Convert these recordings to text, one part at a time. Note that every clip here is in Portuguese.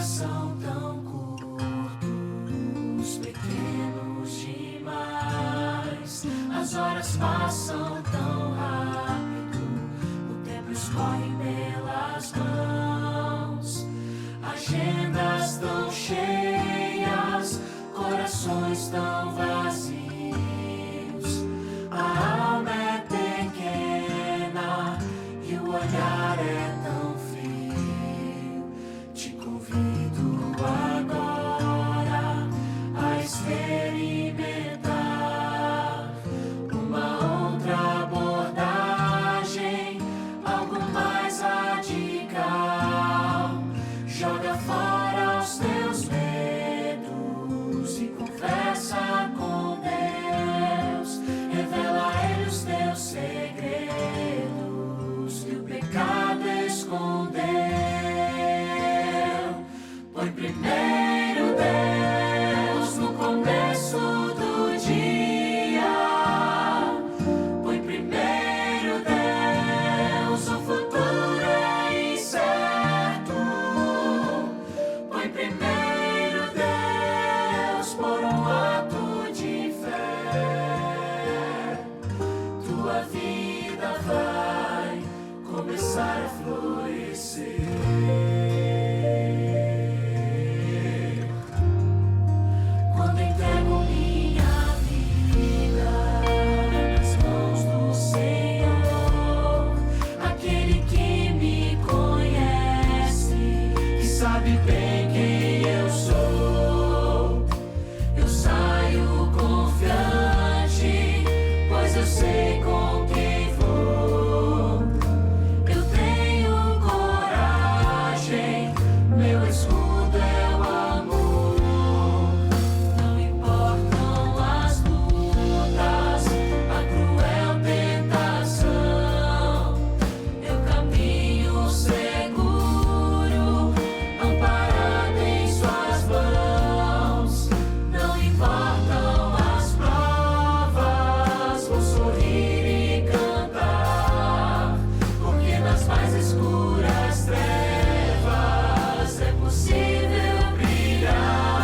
são tão curtos, pequenos demais. As horas passam tão rápido, o tempo escorre pelas mãos. Agendas tão cheias, corações tão vazios. A alma é pequena e o olhar é tão frio. Te convido agora a experimentar uma outra abordagem, algo mais radical. Joga fora os teus medos e conversa com Deus. Revela a Ele os teus segredos que o pecado escondeu. Põe primeiro Deus no começo do dia. Põe primeiro Deus, o futuro é incerto. Põe primeiro Deus por um ato de fé. Tua vida vai começar a florescer. Quando entrego minha vida nas mãos do Senhor, aquele que me conhece, que sabe bem quem eu sou, eu saio confiante, pois eu sei com quem vou. Eu tenho coragem, meu escudo é o amor. Não importam as lutas, a cruel tentação. Eu caminho seguro, amparado em suas mãos. Não importam as provas, vou sorrir e cantar, porque nas mais escuras trevas é possível brilhar.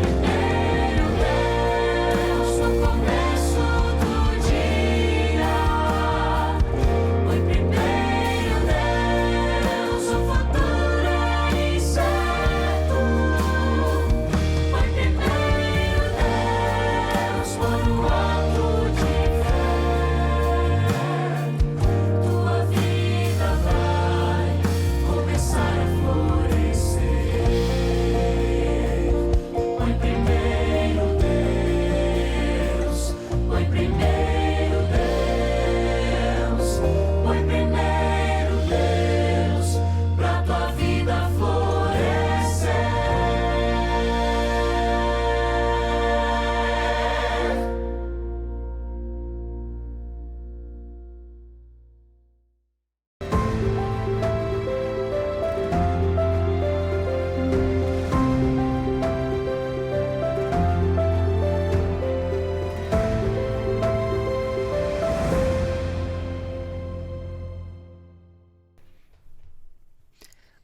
Primeiro Deus no começo do dia. Põe primeiro Deus, o futuro é incerto. Põe primeiro Deus por um ato de fé. Tua vida vai começar a florescer. Põe primeiro Deus, põe primeiro Deus, põe primeiro Deus, pra tua vida florescer.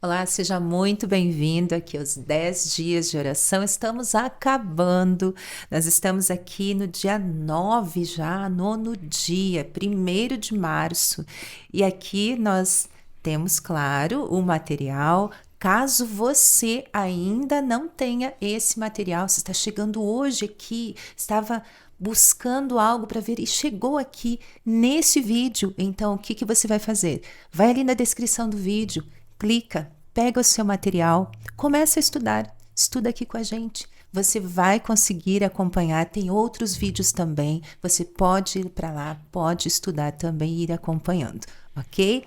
Olá, seja muito bem-vindo aqui aos 10 dias de oração. Estamos acabando, nós estamos aqui no dia 9 já, 9º dia, 1º de março. E aqui nós temos, claro, o material. Caso você ainda não tenha esse material, você está chegando hoje aqui, estava buscando algo para ver e chegou aqui nesse vídeo, então o que você vai fazer? Vai ali na descrição do vídeo, clica, pega o seu material, começa a estudar, estuda aqui com a gente. Você vai conseguir acompanhar, tem outros vídeos também, você pode ir para lá, pode estudar também e ir acompanhando, ok?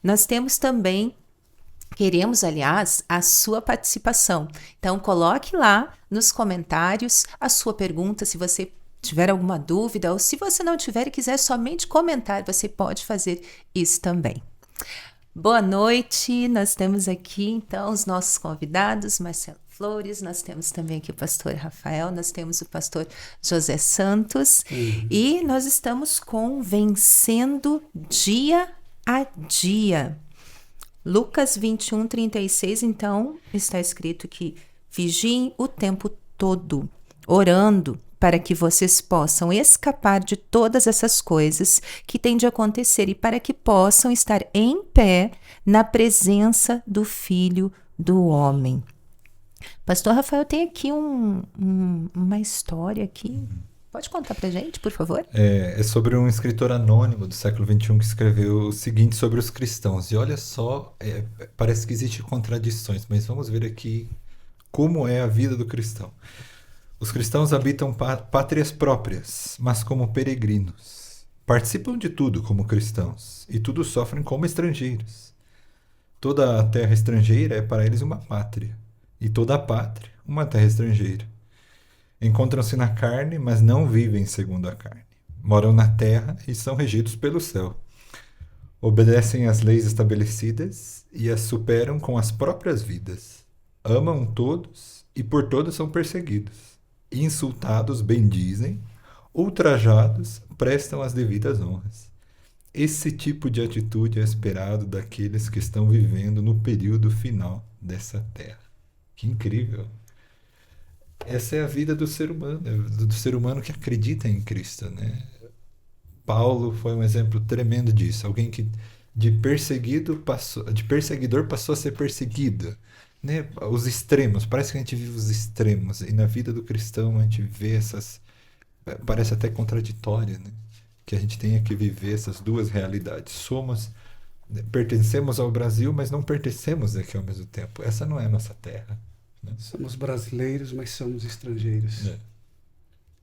Nós temos também, queremos, aliás, a sua participação. Então, coloque lá nos comentários a sua pergunta, se você tiver alguma dúvida, ou se você não tiver e quiser somente comentar, você pode fazer isso também. Boa noite, nós temos aqui então os nossos convidados, Marcelo Flores, nós temos também aqui o pastor Rafael, nós temos o pastor José Santos e nós estamos com Vencendo Dia a Dia. Lucas 21:36, então, está escrito que vigiem o tempo todo, orando para que vocês possam escapar de todas essas coisas que têm de acontecer e para que possam estar em pé na presença do Filho do Homem. Pastor Rafael, tem aqui uma história aqui. Pode contar pra gente, por favor? É sobre um escritor anônimo do século XXI que escreveu o seguinte sobre os cristãos. E olha só, parece que existem contradições, mas vamos ver aqui como é a vida do cristão. Os cristãos habitam pátrias próprias, mas como peregrinos. Participam de tudo como cristãos, e tudo sofrem como estrangeiros. Toda a terra estrangeira é para eles uma pátria, e toda a pátria uma terra estrangeira. Encontram-se na carne, mas não vivem segundo a carne. Moram na terra e são regidos pelo céu. Obedecem às leis estabelecidas e as superam com as próprias vidas. Amam todos e por todos são perseguidos. Insultados, bendizem. Ultrajados, prestam as devidas honras. Esse tipo de atitude é esperado daqueles que estão vivendo no período final dessa terra. Que incrível! Essa é a vida do ser humano que acredita em Cristo, né? Paulo foi um exemplo tremendo disso. Alguém que de perseguidor passou a ser perseguido, né? Os extremos, parece que a gente vive os extremos. E na vida do cristão a gente vê essas... Parece até contraditório, né? Que a gente tenha que viver essas duas realidades. Pertencemos ao Brasil, mas não pertencemos aqui ao mesmo tempo. Essa não é a nossa terra. Somos brasileiros, mas somos estrangeiros. É.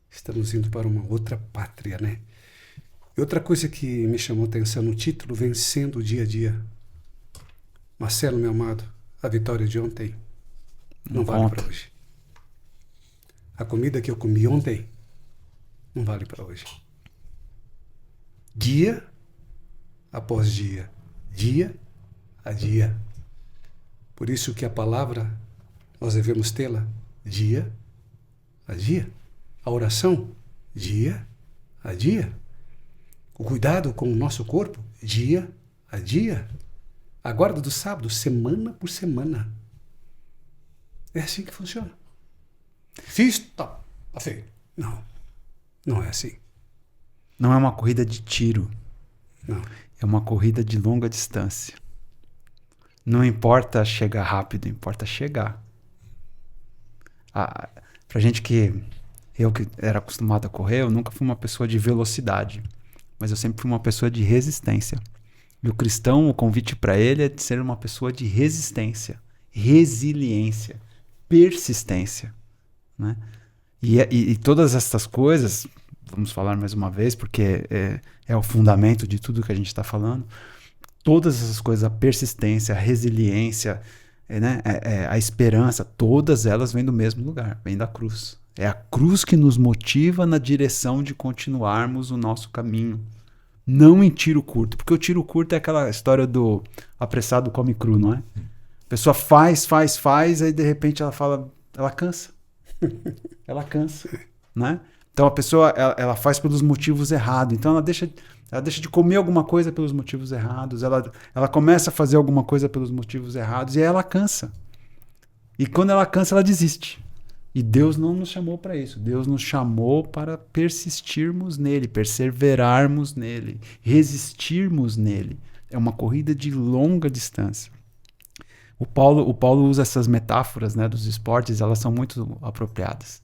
Estamos indo para uma outra pátria, né? E outra coisa que me chamou a atenção no título, Vencendo o Dia a Dia. Marcelo, meu amado, a vitória de ontem não vale para hoje. A comida que eu comi ontem não vale para hoje. Dia após dia, dia a dia. Por isso que a palavra nós devemos tê-la dia a dia. A oração, dia a dia. O cuidado com o nosso corpo, dia a dia. A guarda do sábado, semana por semana. É assim que funciona. Fiz, tá feito. Não, não é assim. Não é uma corrida de tiro. Não. É uma corrida de longa distância. Não importa chegar rápido, importa chegar. Pra gente eu que era acostumado a correr, eu nunca fui uma pessoa de velocidade, mas eu sempre fui uma pessoa de resistência. E o cristão, o convite para ele é de ser uma pessoa de resistência, resiliência, persistência, né? E todas essas coisas, vamos falar mais uma vez, porque é o fundamento de tudo que a gente está falando. Todas essas coisas, a persistência, a resiliência, né? A esperança, todas elas vêm do mesmo lugar, vêm da cruz. É a cruz que nos motiva na direção de continuarmos o nosso caminho. Não em tiro curto, porque o tiro curto é aquela história do apressado come cru, não é? A pessoa faz, aí de repente ela cansa. Ela cansa, né? Então a pessoa ela faz pelos motivos errados, então ela deixa de comer alguma coisa pelos motivos errados, ela começa a fazer alguma coisa pelos motivos errados e aí ela cansa. E quando ela cansa, ela desiste. E Deus não nos chamou para isso. Deus nos chamou para persistirmos nele, perseverarmos nele, resistirmos nele. É uma corrida de longa distância. O Paulo usa essas metáforas, né, dos esportes, elas são muito apropriadas.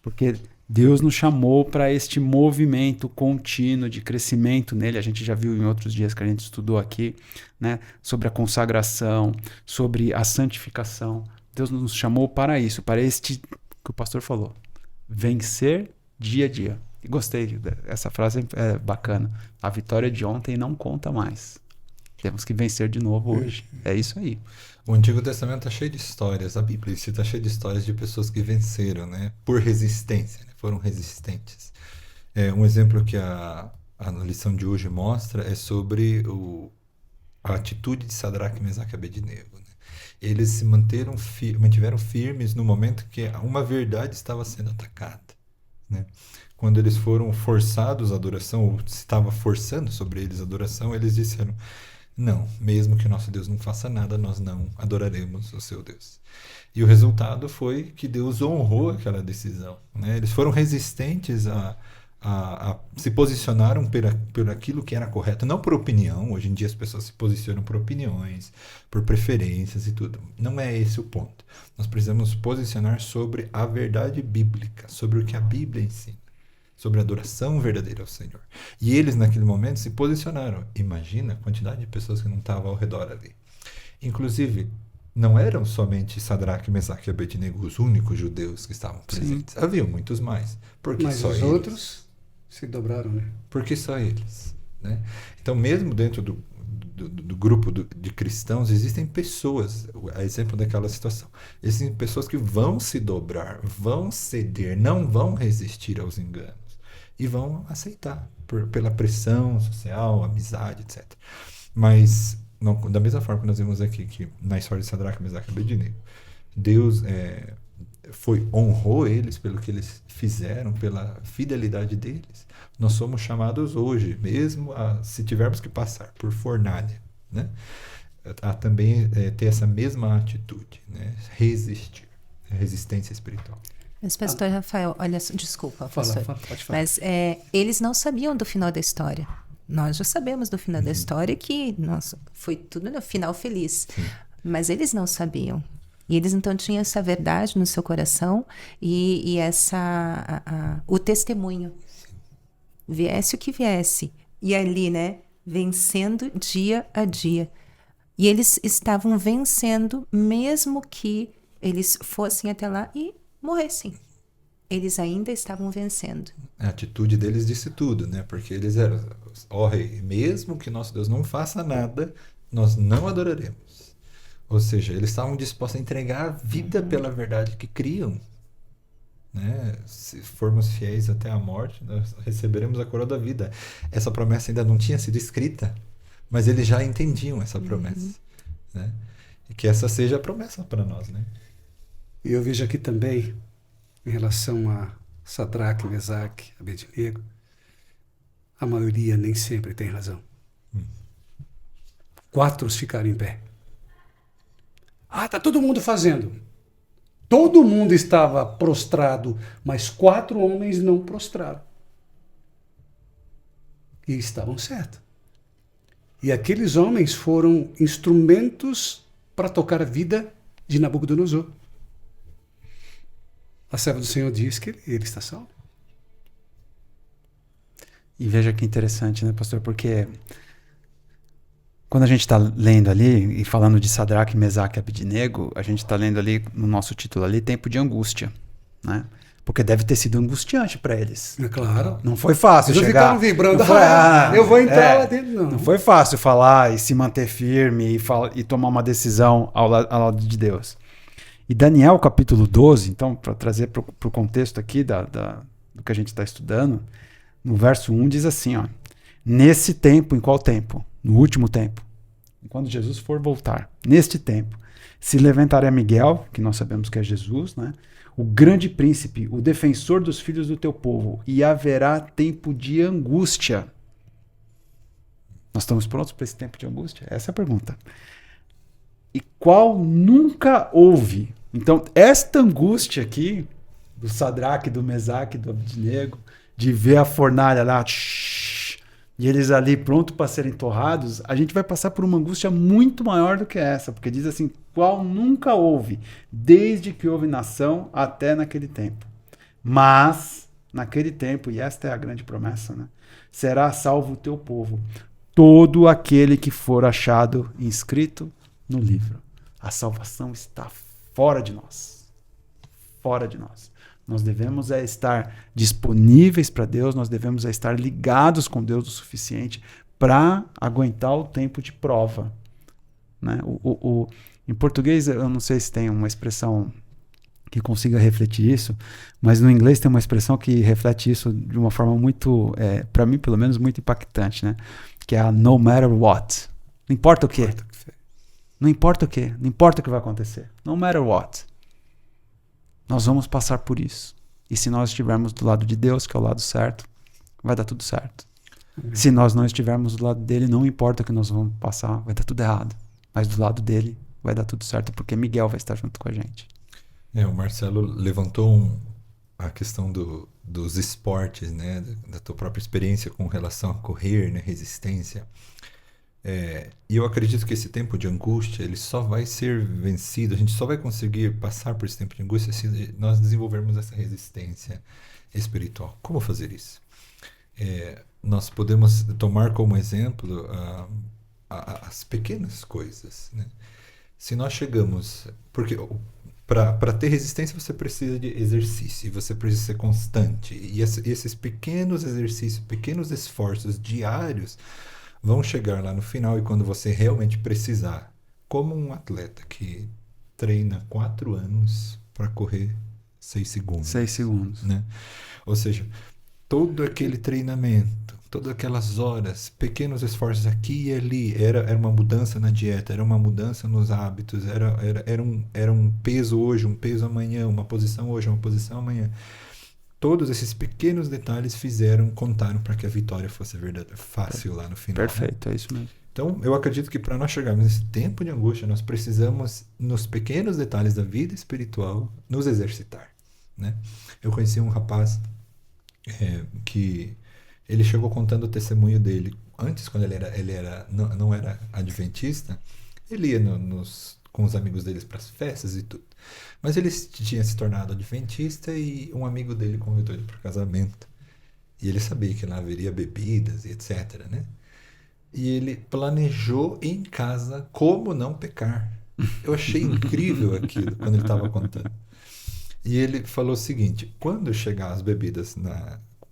Porque Deus nos chamou para este movimento contínuo de crescimento nele. A gente já viu em outros dias que a gente estudou aqui, né, sobre a consagração, sobre a santificação. Deus nos chamou para isso, para este que o pastor falou. Vencer dia a dia. E gostei, essa frase é bacana. A vitória de ontem não conta mais. Temos que vencer de novo hoje. É isso aí. O Antigo Testamento está cheio de histórias, a Bíblia está cheia de histórias de pessoas que venceram, né? Por resistência, né? Foram resistentes. Um exemplo que a lição de hoje mostra é sobre a atitude de Sadraque, Mesaque e Abednego, né? Eles se mantiveram firmes no momento que uma verdade estava sendo atacada, né? Quando eles foram forçados à adoração, ou se estava forçando sobre eles a adoração, eles disseram: Não, mesmo que nosso Deus não faça nada, nós não adoraremos o seu Deus. E o resultado foi que Deus honrou aquela decisão, né? Eles foram resistentes se posicionaram por aquilo que era correto, não por opinião. Hoje em dia as pessoas se posicionam por opiniões, por preferências e tudo. Não é esse o ponto. Nós precisamos posicionar sobre a verdade bíblica, sobre o que a Bíblia ensina, sobre a adoração verdadeira ao Senhor. E eles naquele momento se posicionaram. Imagina a quantidade de pessoas que não estavam ao redor ali. Inclusive, não eram somente Sadraque, Mesaque e Abednego os únicos judeus que estavam presentes. Sim. Havia muitos mais. Porque Mas só os eles? outros se dobraram, né? Porque só eles, né? Então, mesmo dentro do grupo de cristãos, existem pessoas, a exemplo daquela situação, existem pessoas que vão se dobrar, vão ceder, não vão resistir aos enganos e vão aceitar pela pressão social, amizade, etc. Mas, não, da mesma forma que nós vimos aqui, que na história de Sadraque, Mesaque e Abednego, Deus honrou eles pelo que eles fizeram, pela fidelidade deles. Nós somos chamados hoje, mesmo se tivermos que passar por fornalha, né, a também ter essa mesma atitude, né, resistência espiritual. Mas, pastor Rafael, olha, desculpa, pastor. Pode falar. Mas eles não sabiam do final da história. Nós já sabemos do final da história que, nossa, foi tudo no final feliz. Sim. Mas eles não sabiam. E eles então tinham essa verdade no seu coração e o testemunho. Viesse o que viesse. E ali, né, vencendo dia a dia. E eles estavam vencendo mesmo que eles fossem até lá e morressem. Eles ainda estavam vencendo. A atitude deles disse tudo, né? Porque eles eram, rei, mesmo que nosso Deus não faça nada, nós não adoraremos. Ou seja, eles estavam dispostos a entregar a vida pela verdade que criam, né? Se formos fiéis até a morte, nós receberemos a coroa da vida. Essa promessa ainda não tinha sido escrita, mas eles já entendiam essa promessa, né? E que essa seja a promessa para nós, né? E eu vejo aqui também, em relação a Sadraque, Mesaque, Abednego, a maioria nem sempre tem razão. 4 ficaram em pé. Tá todo mundo fazendo. Todo mundo estava prostrado, mas 4 homens não prostraram. E estavam certos. E aqueles homens foram instrumentos para tocar a vida de Nabucodonosor. A serva do Senhor diz que ele está salvo. E veja que interessante, né, pastor? Porque quando a gente está lendo ali, e falando de Sadraque, Mesaque e Abednego, a gente está lendo ali, no nosso título ali, tempo de angústia, né? Porque deve ter sido angustiante para eles. É claro. Não foi fácil Eles chegar. ficaram vibrando. Não foi, Eu vou entrar lá dentro. Não. Não foi fácil falar e se manter firme e tomar uma decisão ao lado de Deus. E Daniel, capítulo 12, então, para trazer para o contexto aqui do que a gente está estudando, no verso 1 diz assim, ó: nesse tempo, em qual tempo? No último tempo, quando Jesus for voltar, neste tempo, se levantará Miguel, que nós sabemos que é Jesus, né? O grande príncipe, o defensor dos filhos do teu povo, e haverá tempo de angústia. Nós estamos prontos para esse tempo de angústia? Essa é a pergunta. E qual nunca houve? Então, esta angústia aqui, do Sadraque, do Mesaque, do Abednego, de ver a fornalha lá, e eles ali prontos para serem torrados, a gente vai passar por uma angústia muito maior do que essa, porque diz assim, qual nunca houve, desde que houve nação até naquele tempo. Mas, naquele tempo, e esta é a grande promessa, né, será salvo o teu povo, todo aquele que for achado inscrito no livro. A salvação está fora de nós. Fora de nós. Nós devemos estar disponíveis para Deus, nós devemos estar ligados com Deus o suficiente para aguentar o tempo de prova, né? Em português, eu não sei se tem uma expressão que consiga refletir isso, mas no inglês tem uma expressão que reflete isso de uma forma muito, para mim pelo menos, muito impactante, né? Que é a no matter what. Não importa o quê. Não importa o quê. Não importa o que vai acontecer. No matter what. Nós vamos passar por isso. E se nós estivermos do lado de Deus, que é o lado certo, vai dar tudo certo. Se nós não estivermos do lado dele, não importa o que nós vamos passar, vai dar tudo errado. Mas do lado dele vai dar tudo certo, porque Miguel vai estar junto com a gente. O Marcelo levantou a questão dos esportes, né? Da tua própria experiência com relação a correr, né? Resistência. E eu acredito que esse tempo de angústia, ele só vai ser vencido, a gente só vai conseguir passar por esse tempo de angústia se nós desenvolvermos essa resistência espiritual. Como fazer isso? Nós podemos tomar como exemplo as pequenas coisas, né? Se nós chegamos... Porque para ter resistência você precisa de exercício, e você precisa ser constante. E esses pequenos exercícios, pequenos esforços diários vão chegar lá no final, e quando você realmente precisar, como um atleta que treina 4 anos para correr 6 segundos. 6 segundos. Né? Ou seja, todo aquele treinamento, todas aquelas horas, pequenos esforços aqui e ali, era uma mudança na dieta, era uma mudança nos hábitos, era um peso hoje, um peso amanhã, uma posição hoje, uma posição amanhã. Todos esses pequenos detalhes contaram para que a vitória fosse verdadeira, fácil lá no final. Perfeito, né? É isso mesmo. Então, eu acredito que para nós chegarmos nesse tempo de angústia, nós precisamos, nos pequenos detalhes da vida espiritual, nos exercitar. Né? Eu conheci um rapaz que ele chegou contando o testemunho dele. Antes, quando não era adventista, ele ia com os amigos deles para as festas e tudo. Mas ele tinha se tornado adventista e um amigo dele convidou ele para o casamento. E ele sabia que lá haveria bebidas e etc. Né? E ele planejou em casa como não pecar. Eu achei incrível aquilo quando ele estava contando. E ele falou o seguinte: quando chegar as bebidas,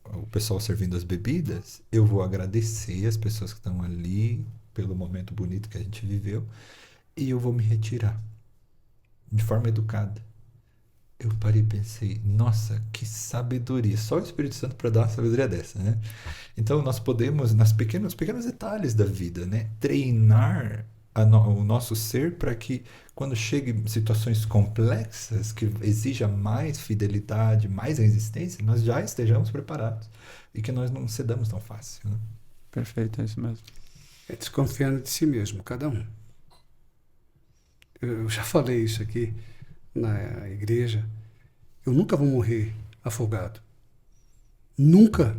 o pessoal servindo as bebidas, eu vou agradecer as pessoas que estão ali pelo momento bonito que a gente viveu, e eu vou me retirar de forma educada. Eu parei e pensei, nossa, que sabedoria. Só o Espírito Santo para dar uma sabedoria dessa, né? Então nós podemos, nos pequenos detalhes da vida, né, treinar o nosso ser para que quando chegue situações complexas que exijam mais fidelidade, mais resistência, nós já estejamos preparados e que nós não cedamos tão fácil. Né? Perfeito, é isso mesmo. Desconfiando de si mesmo, cada um. Eu já falei isso aqui na igreja. Eu nunca vou morrer afogado. Nunca.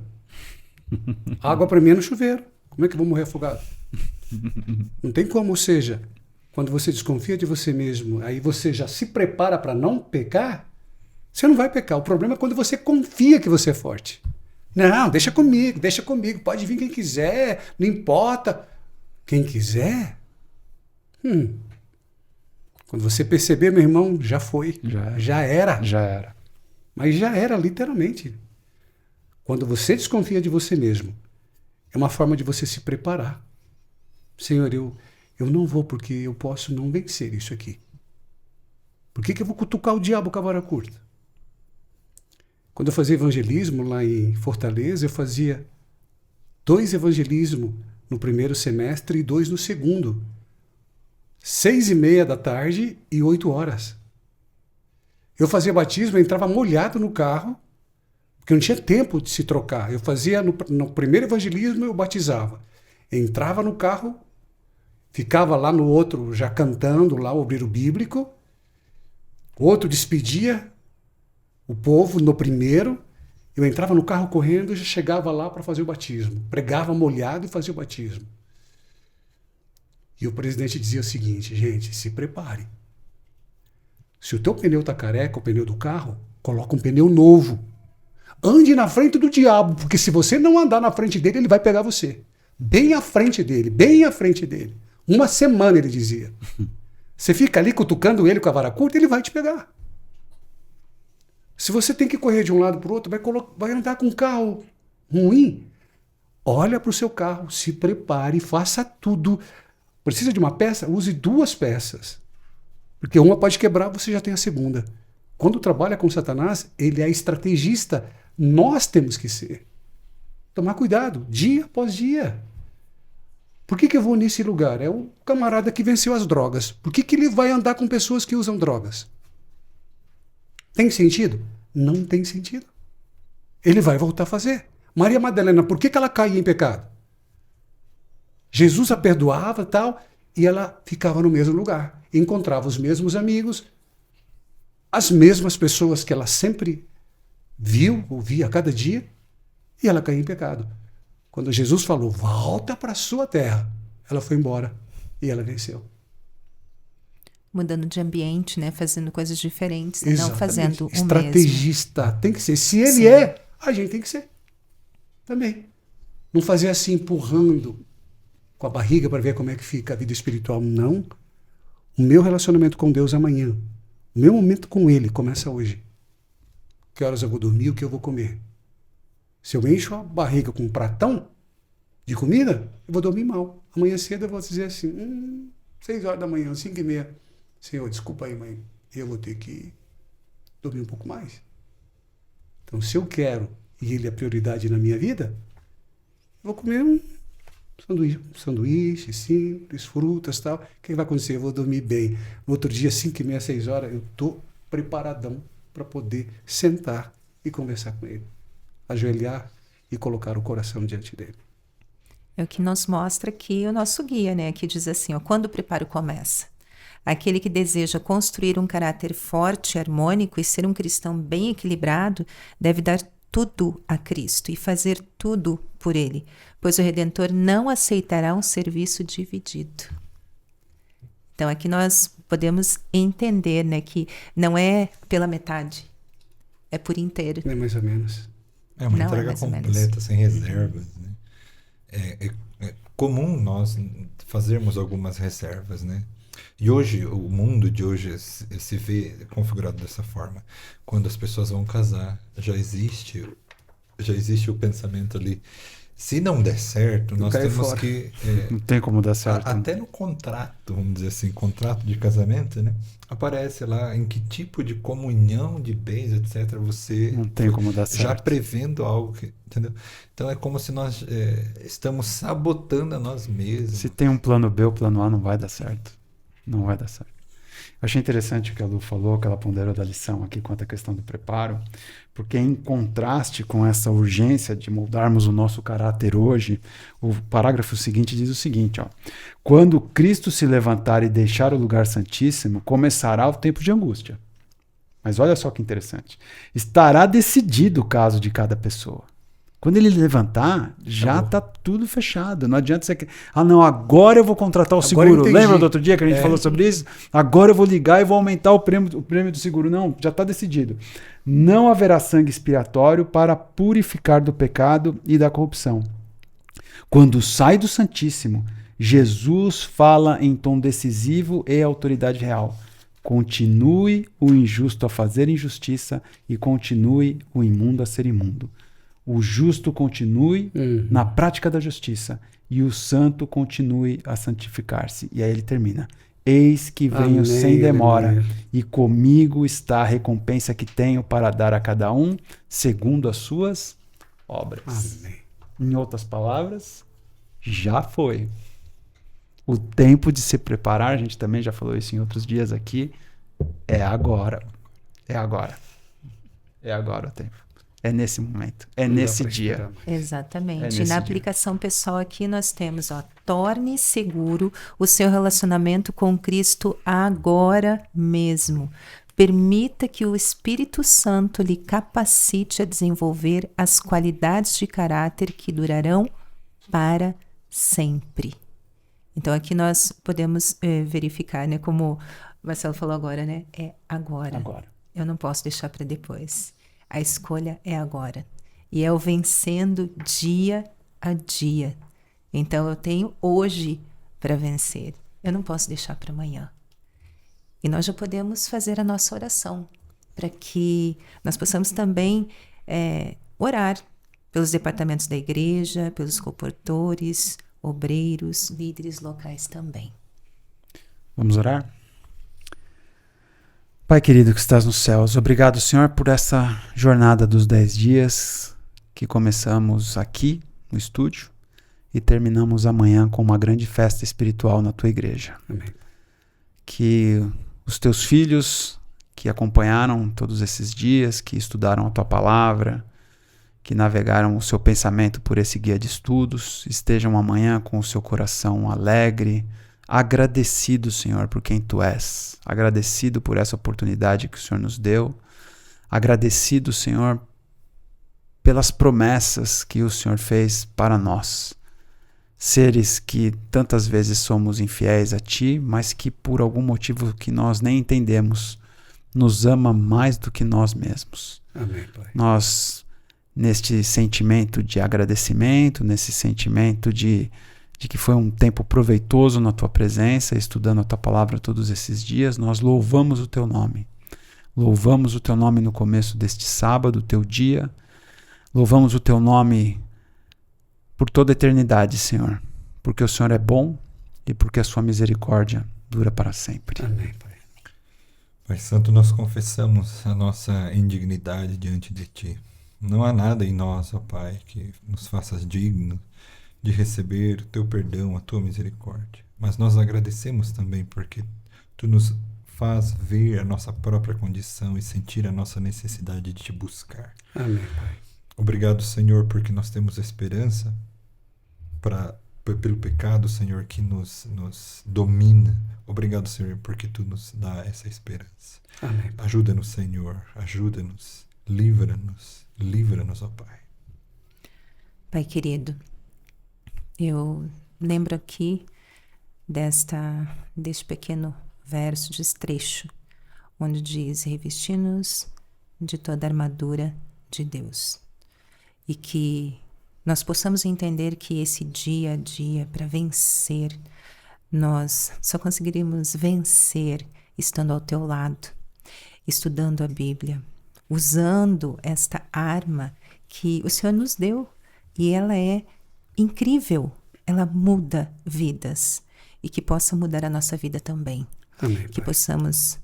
Água para mim é no chuveiro. Como é que eu vou morrer afogado? Não tem como. Ou seja, quando você desconfia de você mesmo, aí você já se prepara para não pecar, você não vai pecar. O problema é quando você confia que você é forte. Não, deixa comigo, pode vir quem quiser, não importa. Quem quiser? Quando você perceber, meu irmão, já foi. Já era. Mas já era, literalmente. Quando você desconfia de você mesmo, é uma forma de você se preparar. Senhor, eu não vou porque eu posso não vencer isso aqui. Por que eu vou cutucar o diabo com a vara curta? Quando eu fazia evangelismo lá em Fortaleza, eu fazia 2 evangelismos no primeiro semestre e 2 no segundo. 6:30 da tarde e 8 horas. Eu fazia batismo, eu entrava molhado no carro, porque não tinha tempo de se trocar. Eu fazia no primeiro evangelismo, eu batizava. Entrava no carro, ficava lá no outro já cantando lá o obreiro bíblico, o outro despedia o povo no primeiro, eu entrava no carro correndo e já chegava lá para fazer o batismo. Pregava molhado e fazia o batismo. E o presidente dizia o seguinte: gente, se prepare. Se o teu pneu está careca, o pneu do carro, coloca um pneu novo. Ande na frente do diabo, porque se você não andar na frente dele, ele vai pegar você. Bem à frente dele, bem à frente dele. 1 semana, ele dizia. Você fica ali cutucando ele com a vara curta, ele vai te pegar. Se você tem que correr de um lado para o outro, vai andar com um carro ruim, olha para o seu carro, se prepare, faça tudo. Precisa de uma peça? Use 2 peças. Porque uma pode quebrar, você já tem a segunda. Quando trabalha com Satanás, ele é estrategista. Nós temos que ser. Tomar cuidado, dia após dia. Por que eu vou nesse lugar? É o camarada que venceu as drogas. Por que ele vai andar com pessoas que usam drogas? Tem sentido? Não tem sentido. Ele vai voltar a fazer. Maria Madalena, por que ela caía em pecado? Jesus a perdoava e tal, e ela ficava no mesmo lugar. Encontrava os mesmos amigos, as mesmas pessoas que ela sempre viu, ouvia a cada dia, e ela caía em pecado. Quando Jesus falou, volta para a sua terra, ela foi embora e ela venceu. Mudando de ambiente, né? Fazendo coisas diferentes, não Exatamente. fazendo o mesmo. Estrategista tem que ser. Se ele Sim. é, a gente tem que ser também. Não fazer assim, empurrando com a barriga para ver como é que fica a vida espiritual. Não. O meu relacionamento com Deus é amanhã. O meu momento com Ele começa hoje. Que horas eu vou dormir, o que eu vou comer. Se eu encho a barriga com um pratão de comida, eu vou dormir mal. Amanhã cedo eu vou dizer assim, 6 horas da manhã, 5h30. Senhor, desculpa aí, mãe. Eu vou ter que dormir um pouco mais. Então, se eu quero e Ele é prioridade na minha vida, eu vou comer um sanduíche simples, frutas e tal. O que vai acontecer? Eu vou dormir bem. No outro dia, 5h30, 6 horas, eu estou preparadão para poder sentar e conversar com Ele. Ajoelhar e colocar o coração diante dele. É o que nos mostra aqui o nosso guia, né? Que diz assim, ó, quando o preparo começa? Aquele que deseja construir um caráter forte e harmônico e ser um cristão bem equilibrado deve dar tudo a Cristo e fazer tudo por Ele, pois o Redentor não aceitará um serviço dividido. Então aqui nós podemos entender, né, que não é pela metade, é por inteiro. Nem mais ou menos. É uma Não, entrega mais ou menos. completa, sem reservas. Né? É comum nós fazermos algumas reservas, né? E hoje, o mundo de hoje se vê configurado dessa forma. Quando as pessoas vão casar, já existe o pensamento ali. Se não der certo, nós cai temos fora. que... Não tem como dar certo. Até no contrato, vamos dizer assim, contrato de casamento, né? Aparece lá em que tipo de comunhão de bens, etc. Você Não tem como dar já certo. prevendo algo, entendeu? Então é como se nós estamos sabotando a nós mesmos. Se tem um plano B, o plano A não vai dar certo. Não vai dar certo. Eu achei interessante o que a Lu falou, que ela ponderou da lição aqui quanto à questão do preparo, porque em contraste com essa urgência de moldarmos o nosso caráter hoje, o parágrafo seguinte diz o seguinte, ó, quando Cristo se levantar e deixar o lugar santíssimo, começará o tempo de angústia. Mas olha só que interessante. Estará decidido o caso de cada pessoa. Quando ele levantar, já está tudo fechado. Não adianta você... não, agora eu vou contratar o seguro. Lembra do outro dia que a gente falou sobre isso? Agora eu vou ligar e vou aumentar o prêmio do seguro. Não, já está decidido. Não haverá sangue expiatório para purificar do pecado e da corrupção. Quando sai do Santíssimo, Jesus fala em tom decisivo e autoridade real. Continue o injusto a fazer injustiça e continue o imundo a ser imundo. O justo continue na prática da justiça e o santo continue a santificar-se. E aí ele termina. Eis que venho sem demora, aleluia. E comigo está a recompensa que tenho para dar a cada um, segundo as suas obras. Amém. Em outras palavras, já foi. O tempo de se preparar, a gente também já falou isso em outros dias aqui, é agora. É agora. É agora o tempo. É nesse momento, é nesse dia. Exatamente. E na aplicação pessoal aqui nós temos, ó, torne seguro o seu relacionamento com Cristo agora mesmo. Permita que o Espírito Santo lhe capacite a desenvolver as qualidades de caráter que durarão para sempre. Então aqui nós podemos verificar, né, como o Marcelo falou agora, né? É agora. Agora. Eu não posso deixar para depois. A escolha é agora. E é o vencendo dia a dia. Então eu tenho hoje para vencer. Eu não posso deixar para amanhã. E nós já podemos fazer a nossa oração para que nós possamos também orar pelos departamentos da igreja, pelos comportores, obreiros, líderes locais também. Vamos orar? Pai querido que estás nos céus, obrigado, Senhor, por essa jornada dos 10 dias que começamos aqui no estúdio e terminamos amanhã com uma grande festa espiritual na tua igreja. Amém. Que os teus filhos que acompanharam todos esses dias, que estudaram a tua palavra, que navegaram o seu pensamento por esse guia de estudos, estejam amanhã com o seu coração alegre, agradecido, Senhor, por quem Tu és, agradecido por essa oportunidade que o Senhor nos deu, agradecido, Senhor, pelas promessas que o Senhor fez para nós. Seres que tantas vezes somos infiéis a Ti, mas que por algum motivo que nós nem entendemos, nos ama mais do que nós mesmos. Amém, Pai. Nós, neste sentimento de agradecimento, nesse sentimento de que foi um tempo proveitoso na Tua presença, estudando a Tua palavra todos esses dias, nós louvamos o Teu nome. Louvamos o Teu nome no começo deste sábado, Teu dia. Louvamos o Teu nome por toda a eternidade, Senhor, porque o Senhor é bom e porque a Sua misericórdia dura para sempre. Amém, Pai. Pai Santo, nós confessamos a nossa indignidade diante de Ti. Não há nada em nós, ó Pai, que nos faça dignos de receber o Teu perdão, a Tua misericórdia. Mas nós agradecemos também porque Tu nos faz ver a nossa própria condição e sentir a nossa necessidade de Te buscar. Amém, Pai. Obrigado, Senhor, porque nós temos esperança pelo pecado, Senhor, que nos domina. Obrigado, Senhor, porque Tu nos dá essa esperança. Amém, Pai. Ajuda-nos, Senhor, ajuda-nos, livra-nos, ó Pai. Pai querido, eu lembro aqui deste pequeno verso, de trecho, onde diz: revesti-nos de toda a armadura de Deus. E que nós possamos entender que esse dia a dia, para vencer, nós só conseguiríamos vencer estando ao Teu lado, estudando a Bíblia, usando esta arma que o Senhor nos deu. E ela é incrível, ela muda vidas. E que possa mudar a nossa vida também. Amém, Que Pai. possamos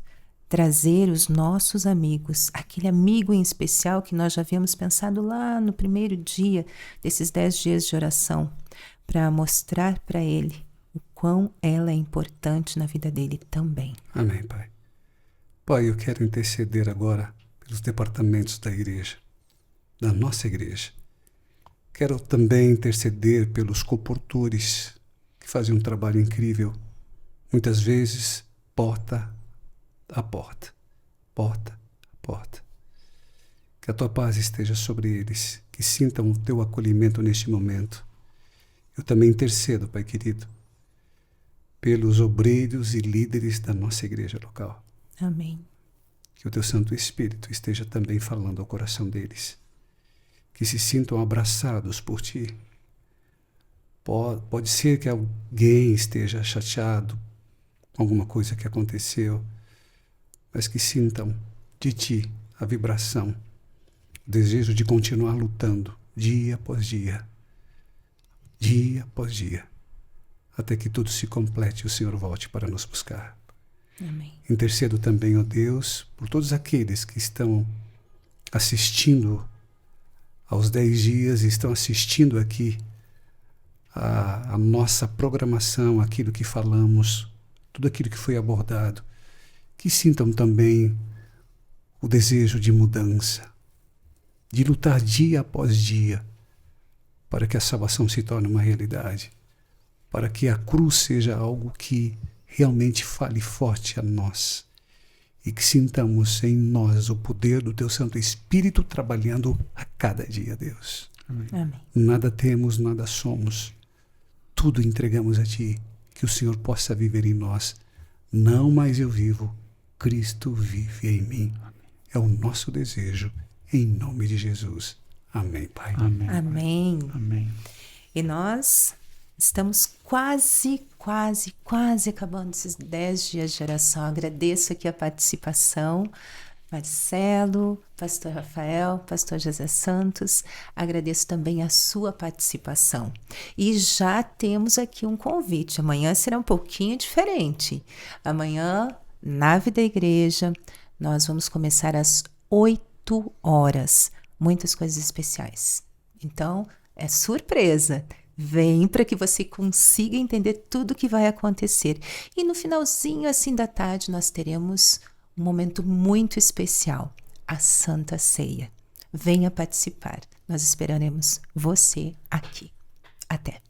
trazer os nossos amigos, aquele amigo em especial que nós já havíamos pensado lá no primeiro dia desses 10 dias de oração, para mostrar para ele o quão ela é importante na vida dele também. Amém, Pai. Pai, eu quero interceder agora pelos departamentos da igreja, da nossa igreja. Quero também interceder pelos comportores que fazem um trabalho incrível, muitas vezes porta a porta, porta a porta. Que a Tua paz esteja sobre eles, que sintam o Teu acolhimento neste momento. Eu também intercedo, Pai querido, pelos obreiros e líderes da nossa igreja local. Amém. Que o Teu Santo Espírito esteja também falando ao coração deles. Que se sintam abraçados por Ti. Pode ser que alguém esteja chateado com alguma coisa que aconteceu, mas que sintam de Ti a vibração, o desejo de continuar lutando dia após dia, até que tudo se complete e o Senhor volte para nos buscar. Amém. Intercedo também, ó Deus, por todos aqueles que estão assistindo aos 10 dias e estão assistindo aqui a nossa programação, aquilo que falamos, tudo aquilo que foi abordado, que sintam também o desejo de mudança, de lutar dia após dia, para que a salvação se torne uma realidade, para que a cruz seja algo que realmente fale forte a nós e que sintamos em nós o poder do Teu Santo Espírito trabalhando a cada dia, Deus. Amém. Nada temos, nada somos, tudo entregamos a Ti, que o Senhor possa viver em nós. Não mais eu vivo, Cristo vive em mim. É o nosso desejo, em nome de Jesus. Amém, Pai. Amém. Amém. Amém. E nós estamos quase acabando esses 10 dias de oração. Agradeço aqui a participação, Marcelo, Pastor Rafael, Pastor José Santos. Agradeço também a sua participação. E já temos aqui um convite. Amanhã será um pouquinho diferente. Amanhã, nave da igreja, nós vamos começar às 8 horas. Muitas coisas especiais. Então, é surpresa. Vem para que você consiga entender tudo o que vai acontecer. E no finalzinho assim da tarde nós teremos um momento muito especial, a Santa Ceia. Venha participar. nós esperaremos você aqui. Até!